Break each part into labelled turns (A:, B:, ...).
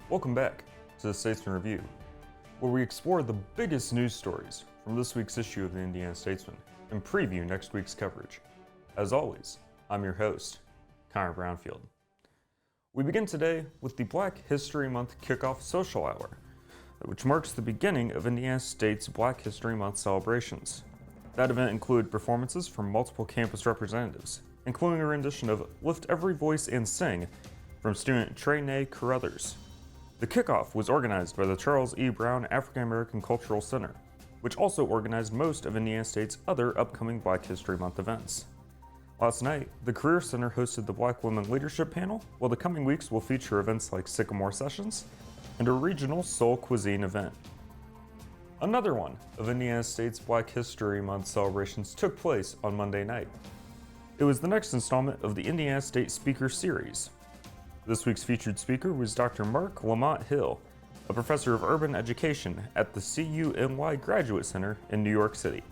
A: Welcome back to the Statesman Review, where we explore the biggest news stories from this week's issue of the Indiana Statesman and preview next week's coverage. As always, I'm your host, Connor Brownfield. We begin today with the Black History Month Kickoff Social Hour, which marks the beginning of Indiana State's Black History Month celebrations. That event included performances from multiple campus representatives, including a rendition of Lift Every Voice and Sing from student Trey Nay Carruthers. The kickoff was organized by the Charles E. Brown African American Cultural Center, which also organized most of Indiana State's other upcoming Black History Month events. Last night, the Career Center hosted the Black Women Leadership Panel, while the coming weeks will feature events like Sycamore Sessions and a regional soul cuisine event. Another one of Indiana State's Black History Month celebrations took place on Monday night. It was the next installment of the Indiana State Speaker Series. This week's featured speaker was Dr. Mark Lamont Hill, a professor of urban education at the CUNY Graduate Center in New York City.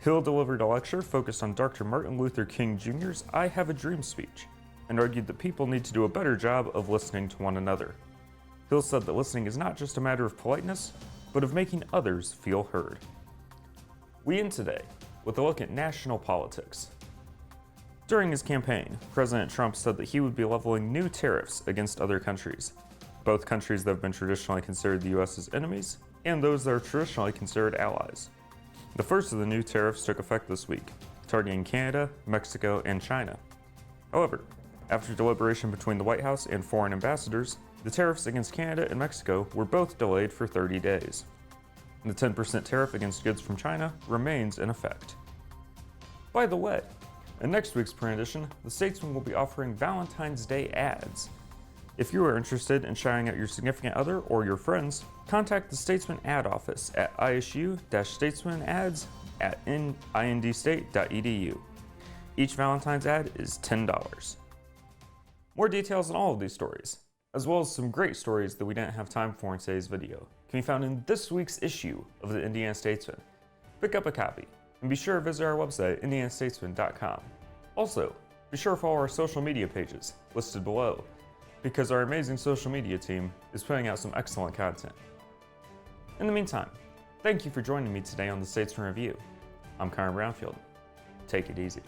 A: Hill delivered a lecture focused on Dr. Martin Luther King Jr.'s I Have a Dream speech and argued that people need to do a better job of listening to one another. Hill said that listening is not just a matter of politeness, but of making others feel heard. We end today with a look at national politics. During his campaign, President Trump said that he would be leveling new tariffs against other countries, both countries that have been traditionally considered the U.S.'s enemies and those that are traditionally considered allies. The first of the new tariffs took effect this week, targeting Canada, Mexico, and China. However, after deliberation between the White House and foreign ambassadors, the tariffs against Canada and Mexico were both delayed for 30 days. The 10% tariff against goods from China remains in effect. By the way, in next week's print edition, the Statesman will be offering Valentine's Day ads. If you are interested in shouting out your significant other or your friends, contact the Statesman ad office at isu-statesmanads@indstate.edu. Each Valentine's ad is $10. More details on all of these stories, as well as some great stories that we didn't have time for in today's video, can be found in this week's issue of the Indiana Statesman. Pick up a copy, and be sure to visit our website, indianastatesman.com. Also, be sure to follow our social media pages, listed below, because our amazing social media team is putting out some excellent content. In the meantime, thank you for joining me today on the Statesman Review. I'm Connor Brownfield. Take it easy.